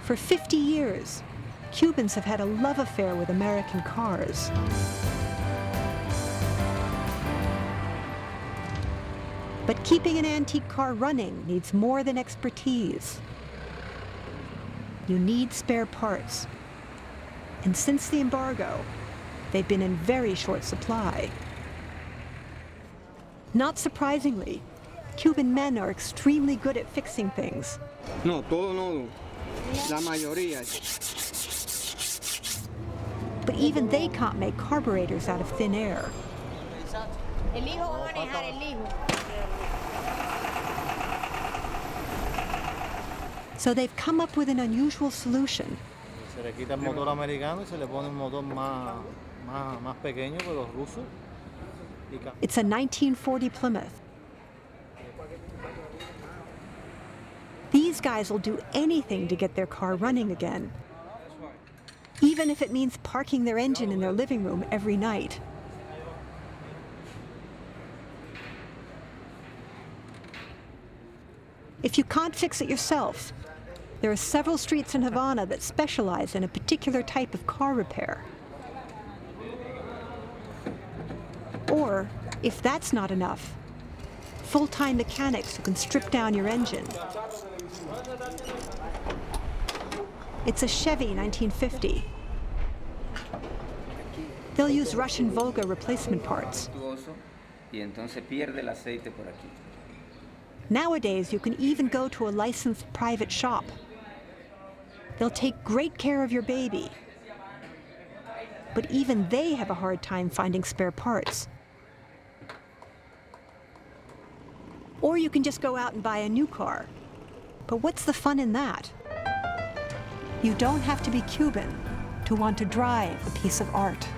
For 50 years, Cubans have had a love affair with American cars. But keeping an antique car running needs more than expertise. You need spare parts. And since the embargo, they've been in very short supply. Not surprisingly, Cuban men are extremely good at fixing things. No, todo no. La mayoría. But even they can't make carburetors out of thin air. El hijo va a manejar, el hijo. So they've come up with an unusual solution. Se le quita el motor americano y se le pone un motor más pequeño que los rusos. It's a 1940 Plymouth. These guys will do anything to get their car running again, even if it means parking their engine in their living room every night. If you can't fix it yourself, there are several streets in Havana that specialize in a particular type of car repair. Or, if that's not enough, full-time mechanics who can strip down your engine. It's a Chevy 1950. They'll use Russian Volga replacement parts. Nowadays, you can even go to a licensed private shop. They'll take great care of your baby. But even they have a hard time finding spare parts. Or you can just go out and buy a new car. But what's the fun in that? You don't have to be Cuban to want to drive a piece of art.